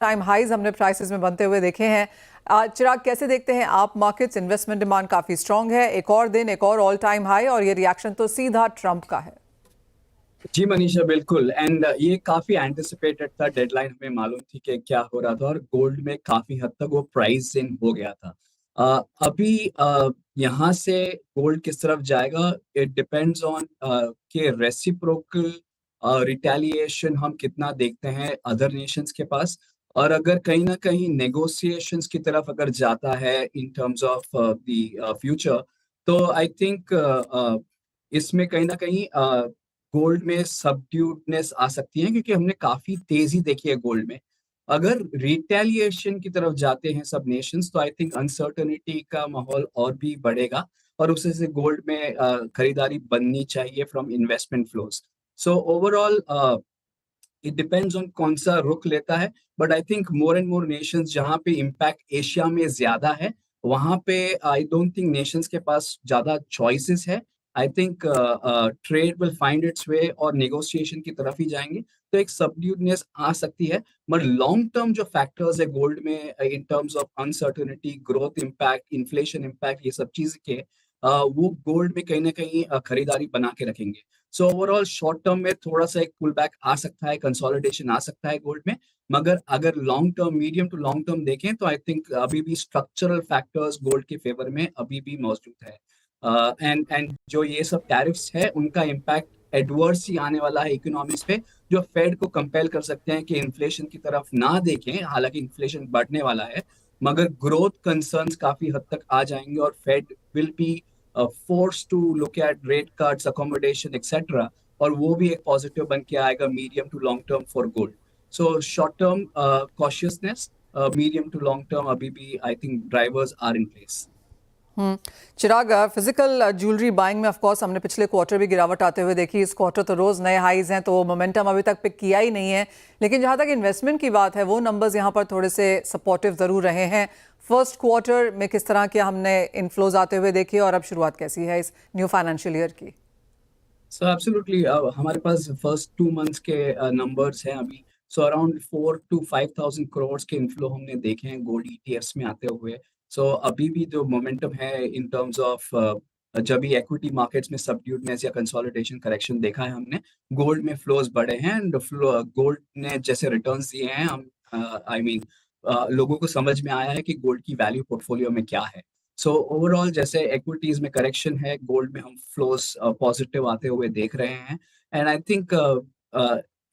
Time highs हमने prices में बनते हुए देखे हैं। चिराग, कैसे देखते हैं आप मार्केट्स? इन्वेस्टमेंट डिमांड काफी स्ट्रांग है, एक और दिन एक और ऑल टाइम हाई, और ये रिएक्शन तो सीधा ट्रंप का है। जी मनीषा, बिल्कुल। एंड ये काफी एंटिसिपेटेड था। डेडलाइन हमें मालूम थी कि क्या हो रहा था और गोल्ड में काफी हद तक वो प्राइस इन हो गया था। अभी यहाँ से गोल्ड किस तरफ जाएगा, इट डिपेंड्स ऑन कि रेसिप्रोकल रिटेलिएशन हम कितना देखते हैं अदर नेशंस के पास। और अगर कहीं ना कहीं नेगोशिएशंस की तरफ अगर जाता है in terms of the future, तो आई थिंक इसमें कहीं ना कहीं गोल्ड में सबड्यूडनेस आ सकती है, क्योंकि हमने काफी तेजी देखी है गोल्ड में। अगर रिटेलिएशन की तरफ जाते हैं सब नेशंस, तो आई थिंक अनसर्टनिटी का माहौल और भी बढ़ेगा और उससे से गोल्ड में खरीदारी बननी चाहिए from investment flows. So overall it depends on कौन सा रुख लेता है। But I think more and more Nations, जहाँ पे इम्पैक्ट एशिया में ज्यादा है, वहां पे आई डोंट थिंक नेशंस के पास ज्यादा चॉइसेस है। I think trade will find its way और नेगोशिएशन की तरफ ही जाएंगे, तो एक सबड्यूडनेस आ सकती है। बट लॉन्ग टर्म जो फैक्टर्स है गोल्ड में in terms of uncertainty, growth impact, inflation impact, ये सब चीज के वो गोल्ड में कहीं ना कहीं खरीदारी बना के रखेंगे। सो ओवरऑल शॉर्ट टर्म में थोड़ा सा एक पुल बैक आ सकता है, कंसोलिडेशन आ सकता है गोल्ड में। मगर अगर long term, medium to long term देखें, तो आई थिंक अभी भी स्ट्रक्चरल फैक्टर्स गोल्ड के फेवर में अभी भी मौजूद है। एंड जो ये सब टैरिफ्स है, उनका इम्पैक्ट एडवर्स ही आने वाला है इकोनॉमीज पे, जो फेड को कंपेल कर सकते हैं कि इन्फ्लेशन की तरफ ना देखें। हालांकि इन्फ्लेशन बढ़ने वाला है, मगर ग्रोथ कंसर्न्स काफी हद तक आ जाएंगे और Fed will be forced to look at rate cuts, accommodation, etc. और वो भी एक पॉजिटिव बन के आएगा medium to long term for gold. So short term cautiousness, medium to long term अभी भी I think drivers are in place. Chirag, physical jewellery buying में ऑफ कोर्स हमने पिछले क्वार्टर भी गिरावट आते हुए देखी। इस क्वार्टर तो रोज नए हाईज हैं, तो मोमेंटम अभी तक पिक किया ही नहीं है। लेकिन जहां तक इन्वेस्टमेंट की बात है, वो नंबर्स यहां पर थोड़े से सपोर्टिव जरूर रहे हैं। फर्स्ट क्वार्टर में किस तरह के हमने इनफ्लोज आते हुए देखे, और अब शुरुआत कैसी है इस न्यू फाइनेंशियल ईयर की? सो एब्सोल्युटली, हमारे पास फर्स्ट 2 मंथ्स के नंबर्स हैं अभी। सो अराउंड 4 to 5,000 करोड़ के इनफ्लो हमने देखे हैं गोल्ड ईटीएफ्स में आते हुए। सो अभी भी जो मोमेंटम है इन टर्म्स ऑफ, जब भी एक्विटी मार्केट्स में सबड्यूडनेस या कंसोलिडेशन करेक्शन देखा है हमने, गोल्ड में फ्लोज बढ़े हैं। एंड गोल्ड ने जैसे रिटर्न्स दिए हैं, हम आई मीन लोगों को समझ में आया है कि गोल्ड की वैल्यू पोर्टफोलियो में क्या है। सो ओवरऑल जैसे एक्विटीज में करेक्शन है, गोल्ड में हम फ्लोस पॉजिटिव आते हुए देख रहे हैं। एंड आई थिंक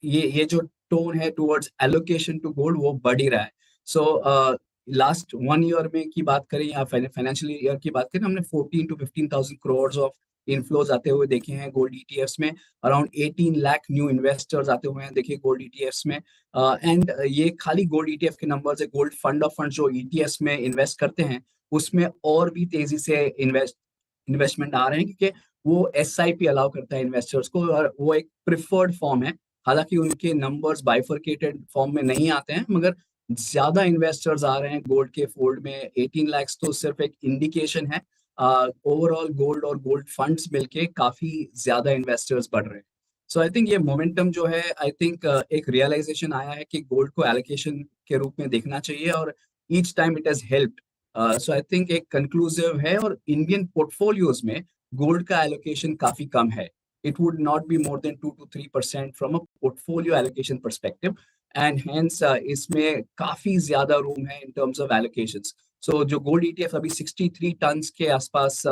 ये जो टोन है टुवर्ड्स एलोकेशन टू गोल्ड, वो बढ़ ही रहा है। सो लास्ट 1 ईयर में की बात करें या फाइनेंशियल ईयर की बात करें, हमने 14 to 15,000 करोड़ ऑफ इनफ्लोज आते हुए देखे हैं गोल्ड ईटीएफ्स में। अराउंड 18 लाख न्यू इन्वेस्टर्स आते हुए हैं देखे गोल्ड ईटीएफ्स में। एंड ये खाली गोल्ड ईटीएफ के नंबर्स है। गोल्ड फंड ऑफ फंड जो ईटीएफ्स में इन्वेस्ट करते हैं, उसमें और भी तेजी से इन्वेस्टमेंट आ रहे हैं, क्योंकि वो एसआईपी अलाउ करता है इन्वेस्टर्स को, और वो एक प्रिफर्ड फॉर्म है। हालांकि उनके नंबर्स बाइफरकेटेड फॉर्म में नहीं आते हैं, मगर ज्यादा इन्वेस्टर्स आ रहे हैं गोल्ड के फोल्ड में। 18 लाख तो सिर्फ एक इंडिकेशन है। ओवरऑल गोल्ड और गोल्ड फंड्स मिलके काफी ज्यादा इन्वेस्टर्स बढ़ रहे हैं। सो आई थिंक ये मोमेंटम जो है, आई थिंक एक रियलाइजेशन आया है कि गोल्ड को एलोकेशन के रूप में देखना चाहिए, और each time it has helped. So I think एक कंक्लूसिव है, और इंडियन पोर्टफोलियोज में गोल्ड का एलोकेशन काफी कम है। It would not be more than 2 to 3% from a portfolio allocation perspective. And hence इसमें काफी ज्यादा रूम है इन टर्म्स ऑफ एलोकेशंस। सो जो गोल्ड ईटीएफ अभी 63 टन के आसपास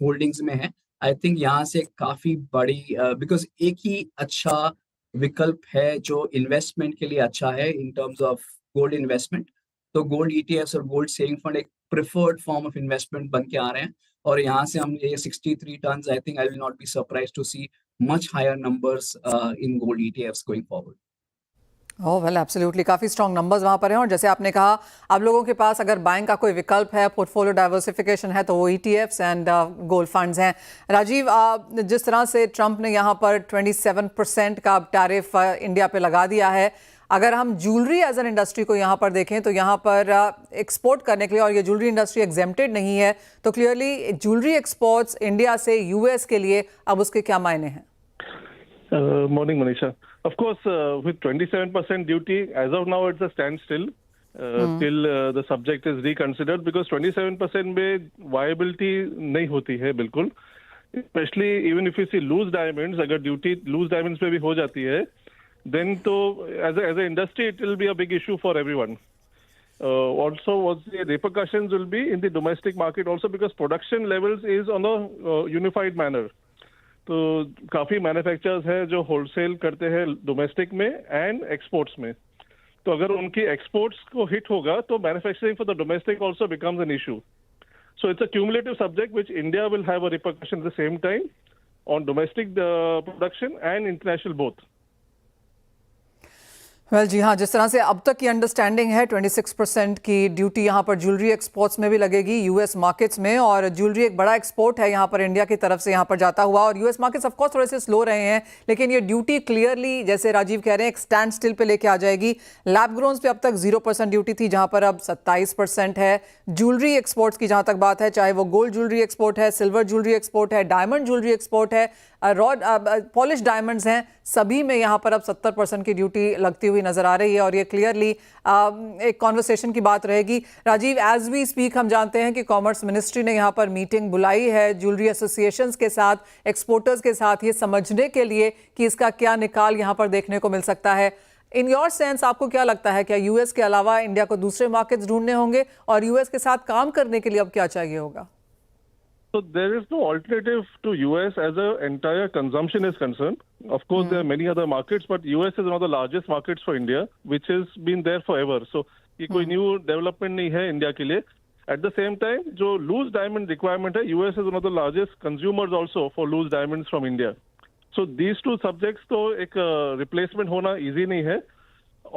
होल्डिंग्स में है, आई थिंक यहाँ से काफी बड़ी, बिकॉज एक ही अच्छा विकल्प है जो इन्वेस्टमेंट के लिए अच्छा है in terms of gold investment. तो गोल्ड ईटीएफ्स और गोल्ड सेविंग फंड एक प्रिफर्ड फॉर्म ऑफ इन्वेस्टमेंट बन के आ रहे हैं। और यहाँ से हम ये 63 ton, I think I will not be surprise to see much higher numbers in gold ETFs going forward. Oh well, absolutely, काफ़ी स्ट्रॉन्ग नंबर्स वहाँ पर हैं। और जैसे आपने कहा, अब लोगों के पास अगर बाइंग का कोई विकल्प है, पोर्टफोलियो डाइवर्सिफिकेशन है, तो वो ईटीएफ्स एंड गोल्ड फंड्स हैं। राजीव, जिस तरह से ट्रंप ने यहाँ पर 27% का टैरिफ इंडिया पे लगा दिया है, अगर हम ज्वेलरी एज एन इंडस्ट्री को यहाँ पर देखें, तो यहाँ पर एक्सपोर्ट करने के लिए, और ये ज्वेलरी इंडस्ट्री एग्जेम्प्टेड नहीं है, तो क्लियरली ज्वेलरी एक्सपोर्ट्स इंडिया से यूएस के लिए अब उसके क्या मायने हैं? Morning Manisha. Of course, with 27% duty, as of now, it's a standstill till the subject is reconsidered, because 27% में viability नहीं होती है बिल्कुल. Especially even if you see loose diamonds, अगर duty loose diamonds पे भी हो जाती है, then तो as an industry it will be a big issue for everyone. Also, what the repercussions will be in the domestic market also, because production levels is on a unified manner. तो काफी manufacturers हैं जो wholesale करते हैं domestic में and exports में. तो अगर उनकी एक्सपोर्ट्स को हिट होगा तो manufacturing for the domestic also becomes an issue. So it's a cumulative subject which India will have a repercussion at the same time on domestic production and international both. Well जी हाँ, जिस तरह से अब तक की अंडरस्टैंडिंग है 26% की ड्यूटी यहाँ पर ज्वेलरी एक्सपोर्ट्स में भी लगेगी यूएस मार्केट्स में, और ज्वेलरी एक बड़ा एक्सपोर्ट है यहाँ पर इंडिया की तरफ से यहाँ पर जाता हुआ, और यूएस मार्केट्स ऑफ कोर्स थोड़े से स्लो रहे हैं, लेकिन ये ड्यूटी क्लियरली जैसे राजीव कह रहे हैं एक स्टैंड स्टिल पे लेके आ जाएगी. लैब ग्रोन्स पे अब तक 0% ड्यूटी थी, जहाँ पर अब 27% है. ज्वेलरी एक्सपोर्ट्स की जहाँ तक बात है, चाहे वो गोल्ड ज्वेलरी एक्सपोर्ट है, सिल्वर ज्वेलरी एक्सपोर्ट है, डायमंड ज्वेलरी एक्सपोर्ट है, रॉड पॉलिश डायमंड्स हैं, सभी में यहाँ पर अब 70% की ड्यूटी लगती हुई नजर आ रही है, और ये क्लियरली एक कॉन्वर्सेशन की बात रहेगी. राजीव, एज वी स्पीक हम जानते हैं कि कॉमर्स मिनिस्ट्री ने यहाँ पर मीटिंग बुलाई है ज्वेलरी एसोसिएशंस के साथ, एक्सपोर्टर्स के साथ, ये समझने के लिए कि इसका क्या निकाल यहाँ पर देखने को मिल सकता है. इन योर सेंस आपको क्या लगता है, क्या यूएस के अलावा इंडिया को दूसरे मार्केट्स ढूंढने होंगे, और यूएस के साथ काम करने के लिए अब क्या चाहिए होगा? So there is no alternative to US as a entire consumption is concerned. Of course, there are many other markets, but US is one of the largest markets for India, which has been there forever. So ये कोई new development नहीं है India के लिए. At the same time, जो loose diamond requirement है, US is one of the largest consumers also for loose diamonds from India. So these two subjects तो एक replacement होना easy नहीं है.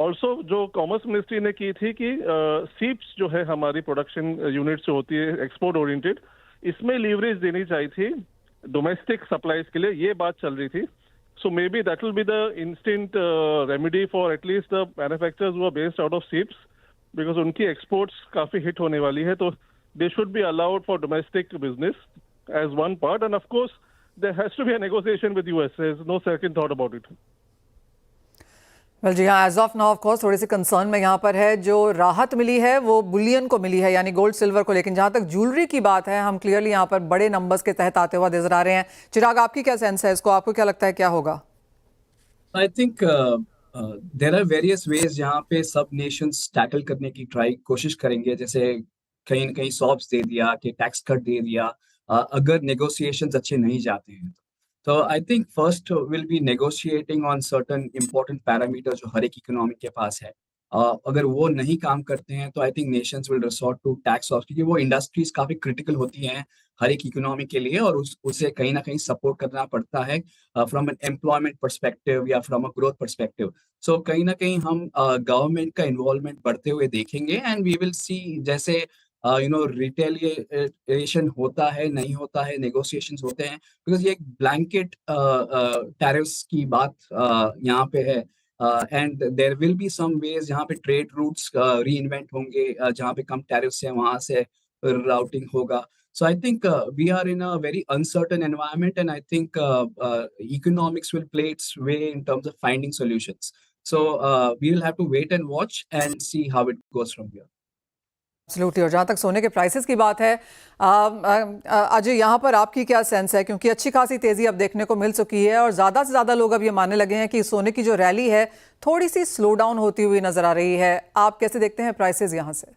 Also जो कॉमर्स मिनिस्ट्री ने की थी कि सीप्स जो है हमारी प्रोडक्शन यूनिट से होती है एक्सपोर्ट ओरिएंटेड, इसमें लीवरेज देनी चाहिए थी डोमेस्टिक सप्लाईज के लिए, ये बात चल रही थी. So maybe that will be the instant remedy for at least the manufacturers who are based out of SEEPZ, because उनकी एक्सपोर्ट्स काफी हिट होने वाली है. तो they should be allowed for domestic business as one part, and of course there has to be a negotiation with US. There is no second thought about it. Well जी हाँ, as of now of course थोड़ी सी concern में यहाँ पर है, जो राहत मिली है वो बुलियन को मिली है, यानी गोल्ड सिल्वर को, लेकिन जहाँ तक ज्वेलरी की बात है हम क्लियरली यहाँ पर बड़े नंबर्स के तहत आते हुए नजर आ रहे हैं. चिराग, आपकी क्या सेंस है इसको, आपको क्या लगता है क्या होगा? I think there are various ways जहाँ पे सब नेशंस टैकल करने की कोशिश करेंगे. जैसे कहीं न कहीं सॉफ्ट दे दिया कि टैक्स कट दे दिया, अगर नेगोशिएशंस अच्छे नहीं जाते हैं तो I think first will be negotiating on certain important parameter जो हर एक इकोनॉमी के पास है. अगर वो नहीं काम करते हैं तो I think nations will resort to tax off, क्योंकि वो इंडस्ट्रीज काफी क्रिटिकल होती हैं हर एक इकोनॉमी के लिए, और उसे कहीं ना कहीं सपोर्ट करना पड़ता है फ्रॉम एन एम्प्लॉयमेंट परस्पेक्टिव या फ्रॉम अ ग्रोथ परस्पेक्टिव. सो कहीं ना कहीं हम गवर्नमेंट का इन्वॉल्वमेंट बढ़ते हुए देखेंगे, एंड वी विल सी जैसे रिटेलिएशन होता है, नहीं होता है, नेगोशिएशंस होते हैं, बिकॉज ये एक ब्लैंकेट टैरिफ्स की बात यहाँ पे है. And there will be some ways जहाँ पे ट्रेड रूट्स रीइन्वेंट होंगे, जहाँ पे कम टैरिफ्स हैं वहां से राउटिंग होगा. So I think we are in a very uncertain environment, and I think economics will play its way in terms of finding solutions. So we will have to wait and watch and see how it goes from here. Absolutely. और जहाँ तक सोने के prices की बात है, अजय, यहाँ पर आपकी क्या सेंस है, क्योंकि अच्छी खासी तेजी अब देखने को मिल चुकी है और ज़्यादा से ज़्यादा लोग अब ये मानने लगे हैं कि सोने की जो रैली है थोड़ी सी स्लो डाउन होती हुई नजर आ रही है. आप कैसे देखते हैं प्राइसेस यहाँ से?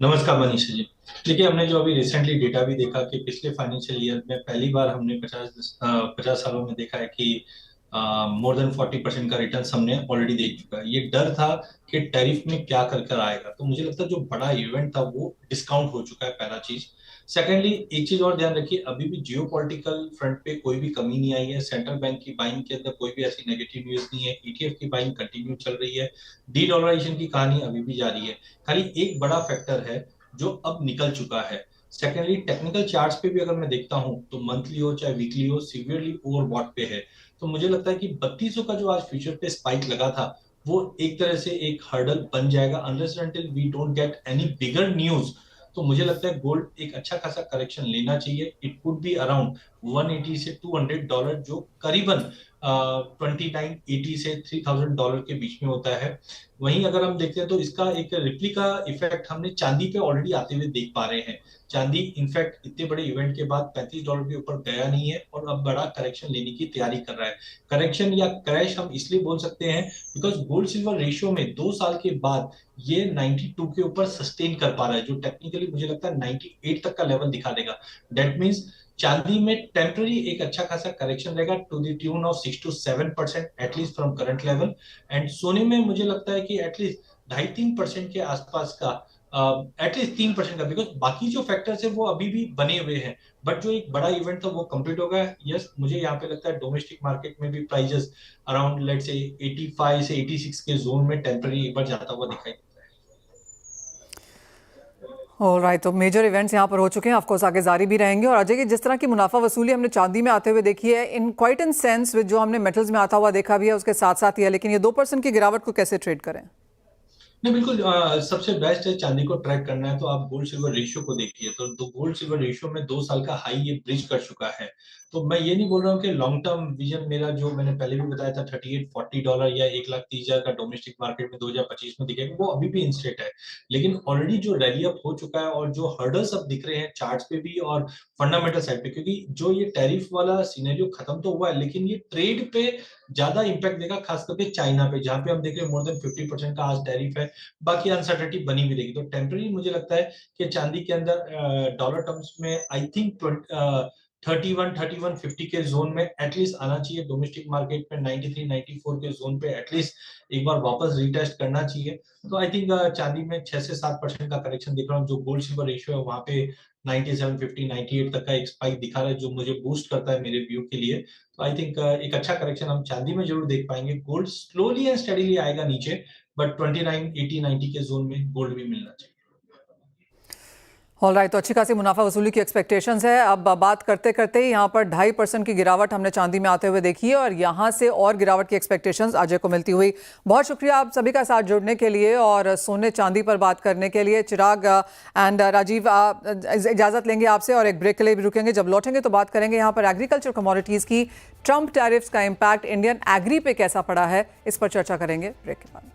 नमस्कार मनीषा जी. देखिए, हमने जो अभी रिसेंटली डेटा भी देखा कि पिछले फाइनेंशियल ईयर में पहली बार हमने 50 सालों में देखा है कि मोर देन 40% का रिटर्न हमने ऑलरेडी देख चुका है. ये डर था कि टैरिफ में क्या कर आएगा, तो मुझे लगता है जो बड़ा इवेंट था वो डिस्काउंट हो चुका है, पहला चीज. सेकेंडली, एक चीज और ध्यान रखिए, अभी भी जियोपॉलिटिकल फ्रंट पे कोई भी कमी नहीं आई है. सेंट्रल बैंक की बाइंग के अंदर कोई भी ऐसी नेगेटिव न्यूज नहीं है. ईटीएफ की बाइंग कंटिन्यू चल रही है. डी डॉलराइजेशन की कहानी अभी भी जारी है. खाली एक बड़ा फैक्टर है जो अब निकल चुका है. सेकेंडली, टेक्निकल चार्ट्स पे भी अगर मैं देखता हूं तो मंथली हो चाहे वीकली हो, सीवियरली ओवरबॉट पे है. तो मुझे लगता है कि 3200 का जो आज फ्यूचर पे स्पाइक लगा था वो एक तरह से एक हर्डल बन जाएगा unless until we don't get any bigger news. तो मुझे लगता है गोल्ड एक अच्छा खासा करेक्शन लेना चाहिए. इट कुड बी अराउंड $180 से $200, जो करीबन 2980 से $3000 के बीच में होता है। वहीं अगर हम देखते हैं तो इसका एक रिप्लिका इफेक्ट हमने चांदी पे ऑलरेडी आते हुए देख पा रहे हैं। चांदी इनफैक्ट इतने बड़े इवेंट के बाद $35 के ऊपर गया नहीं है और अब बड़ा करेक्शन लेने की तैयारी कर रहा है। करेक्शन या क्रैश हम इसलिए बोल सकते हैं बिकॉज गोल्ड सिल्वर रेशियो में 2 साल के बाद ये 92 के ऊपर सस्टेन कर पा रहा है, जो टेक्निकली मुझे लगता है 98 तक का लेवल दिखा देगा। दैट मींस चांदी में टेम्पररी एक अच्छा खासा करेक्शन रहेगा to the tune of 6 to 7% at least from current level. And सोने में मुझे लगता है कि एटलीस्ट 2.5-3% के आसपास का, एटलीस्ट 3% का, बिकॉज बाकी जो फैक्टर्स है वो अभी भी बने हुए हैं, बट जो एक बड़ा इवेंट था वो कंप्लीट हो गया। यस, मुझे यहाँ पे लगता है डोमेस्टिक मार्केट में भी प्राइजेस अराउंड लेट से 85 से 86 के जोन में टेम्पररी एक बार जाता हुआ दिखाई देता है। ऑलराइट, तो मेजर इवेंट्स यहाँ पर हो चुके हैं, ऑफकोर्स आगे जारी भी रहेंगे। और अजय की जिस तरह की मुनाफा वसूली हमने चांदी में आते हुए देखी है, in quite in sense with जो हमने मेटल्स में आता हुआ देखा भी है, उसके साथ साथ ही है, लेकिन ये 2% की गिरावट को कैसे ट्रेड करें? नहीं, बिल्कुल सबसे बेस्ट है चांदी को ट्रैक करना है तो आप गोल्ड सिल्वर रेशियो को देखिए। तो गोल्ड सिल्वर रेशियो में 2 साल का हाई ये ब्रिज कर चुका है। तो मैं ये नहीं बोल रहा हूँ कि लॉन्ग टर्म विजन मेरा, जो मैंने पहले भी बताया था $38-40 या 1,30,000 का डोमेस्टिक मार्केट में 2025 में दिखेगा, वो अभी भी इंस्टेट है। लेकिन ऑलरेडी जो रैली अप हो चुका है और जो हर्डल्स अब दिख रहे हैं चार्ट्स पे भी और फंडामेंटल साइड पे, क्योंकि जो ये टैरिफ वाला सिनेरियो खत्म तो हुआ है लेकिन ये ट्रेड पे ज्यादा इंपैक्ट देगा, खास करके चाइना पे, जहां पे हम देख रहे हैं मोर देन 50% का आज टैरिफ है। बाकी अनसर्टेनिटी बनी भी रहेगी। तो टेम्पररी मुझे लगता है कि चांदी के अंदर डॉलर टर्म्स में आई थिंक 31-50 के जोन में एटलीस्ट आना चाहिए। डोमेस्टिक मार्केट में 93-94 के जोन पे एटलीस्ट एक बार वापस रीटेस्ट करना चाहिए। तो आई थिंक चांदी में 6 से 7% का करेक्शन दिख रहा हूँ। जो गोल्ड सिल्वर रेशियो है वहां पे 97-50-98 तक का एक स्पाइक दिखा रहा है, जो मुझे बूस्ट करता है मेरे व्यू के लिए। तो आई थिंक एक अच्छा करेक्शन हम चांदी में जरूर देख पाएंगे। गोल्ड स्लोली एंड स्टडीली आएगा नीचे, बट 29, 80, 90 के जोन में गोल्ड भी मिलना चाहिए। ऑलराइट, तो अच्छी खासी मुनाफा वसूली की एक्सपेक्टेशंस है। अब बात करते करते ही यहाँ पर 2.5% की गिरावट हमने चांदी में आते हुए देखी है और यहाँ से और गिरावट की एक्सपेक्टेशंस अजय को मिलती हुई। बहुत शुक्रिया आप सभी का साथ जुड़ने के लिए और सोने चांदी पर बात करने के लिए। चिराग एंड राजीव, इजाज़त लेंगे आपसे और एक ब्रेक के लिए भी रुकेंगे। जब लौटेंगे तो बात करेंगे यहाँ पर एग्रीकल्चर कमोडिटीज़ की। ट्रंप टैरिफ्स का इम्पैक्ट इंडियन एग्री पे कैसा पड़ा है, इस पर चर्चा करेंगे ब्रेक के बाद।